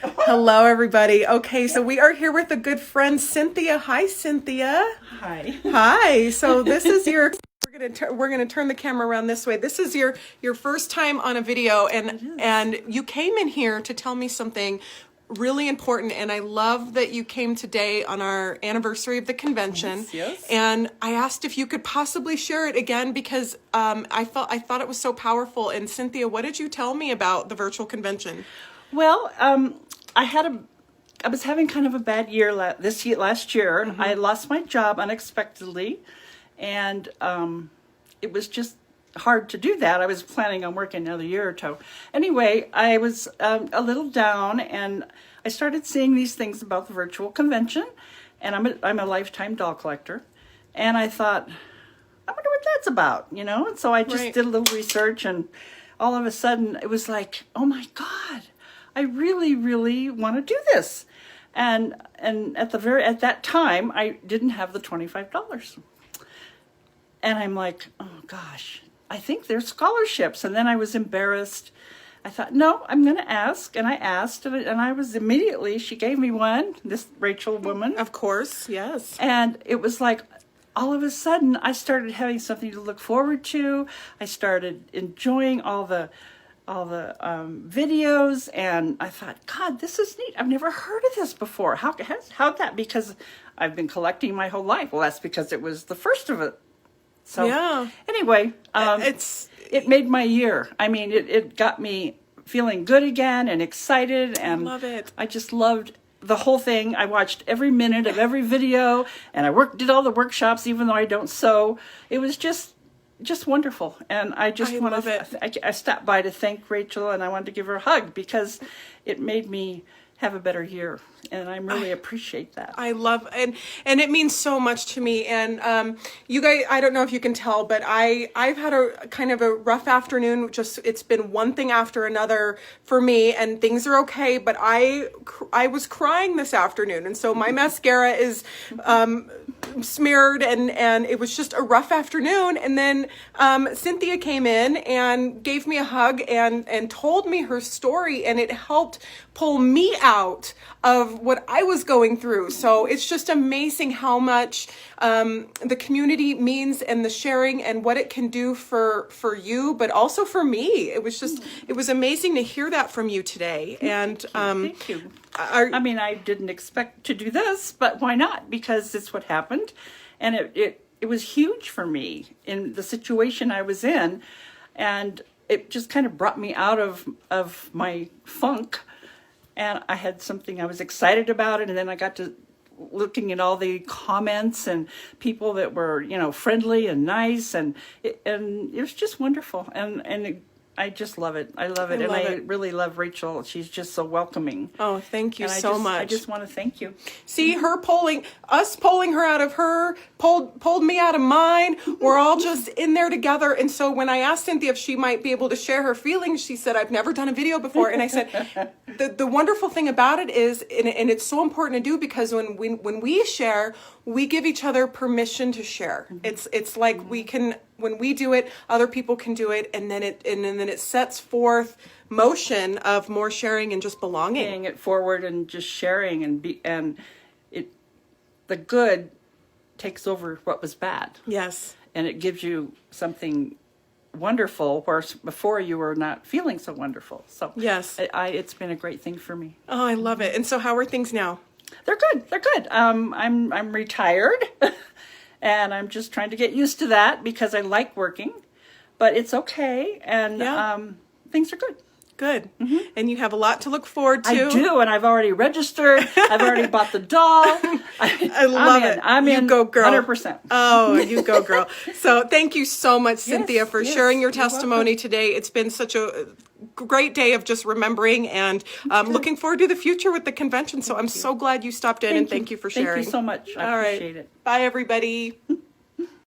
Hello, everybody. Okay, so we are here with a good friend, Cynthia. Hi, Cynthia. Hi. Hi. So this is your. We're gonna turn the camera around this way. This is your first time on a video, and you came in here to tell me something really important, and I love that you came today on our anniversary of the convention. Yes. And I asked if you could possibly share it again because I thought it was so powerful. And Cynthia, what did you tell me about the virtual convention? Well, I was having kind of a bad year last year. Mm-hmm. I lost my job unexpectedly, and it was just hard to do that. I was planning on working another year or two. Anyway, I was a little down, and I started seeing these things about the virtual convention, and I'm a lifetime doll collector, and I thought, I wonder what that's about, And so I just did a little research, and all of a sudden it was like, oh my God, I really, really want to do this. And at that time, I didn't have the $25. And I'm like, oh gosh, I think there's scholarships. And then I was embarrassed. I thought, no, I'm going to ask. And I asked, and I was immediately, she gave me one, this Rachel woman. Of course, yes. And it was like, all of a sudden, I started having something to look forward to. I started enjoying all the videos, and I thought, God, this is neat. I've never heard of this before. How'd that? Because I've been collecting my whole life. Well, that's because it was the first of it. So yeah. Anyway, it made my year. I mean, it got me feeling good again and excited, and I love it. I just loved the whole thing. I watched every minute of every video, and I did all the workshops, even though I don't sew. It was just wonderful, and I love it. I stopped by to thank Rachel, and I wanted to give her a hug because it made me have a better year, and I really appreciate that. I love, and it means so much to me. And you guys, I don't know if you can tell, but I've had a kind of a rough afternoon. It's been one thing after another for me, and things are okay, but I was crying this afternoon, and so my mascara is smeared, and it was just a rough afternoon. And then Cynthia came in and gave me a hug and told me her story, and it helped pull me out of what I was going through. So it's just amazing how much the community means, and the sharing, and what it can do for you, but also for me. It was amazing to hear that from you today. And thank you. I didn't expect to do this, but why not? Because it's what happened, and it was huge for me in the situation I was in, and it just kind of brought me out of my funk. And I had something I was excited about it, and then I got to looking at all the comments and people that were, friendly and nice, and it was just wonderful. I just love it. I love it. I really love Rachel. She's just so welcoming. Oh, thank you so much. I just want to thank you. See, us pulling her out of her, pulled me out of mine. We're all just in there together. And so when I asked Cynthia if she might be able to share her feelings, she said, I've never done a video before. And I said, the wonderful thing about it is, and it's so important to do, because when we share, we give each other permission to share. Mm-hmm. It's like we can, when we do it, other people can do it, and then it sets forth motion of more sharing and just belonging. Paying it forward and just sharing, and the good takes over what was bad. Yes. And it gives you something wonderful, where before you were not feeling so wonderful. So yes, it's been a great thing for me. Oh, I love it. And so how are things now? They're good. I'm retired, and I'm just trying to get used to that because I like working, but it's okay, and things are good. Good. Mm-hmm. And you have a lot to look forward to. I do, and I've already registered. I've already bought the doll. I love it. I'm in. Go, girl. 100%. Oh, you go, girl. So thank you so much, Cynthia, for sharing your testimony today. It's been such a great day of just remembering and looking forward to the future with the convention. So I'm so glad you stopped in, and thank you for sharing. Thank you so much. I appreciate it. Bye, everybody.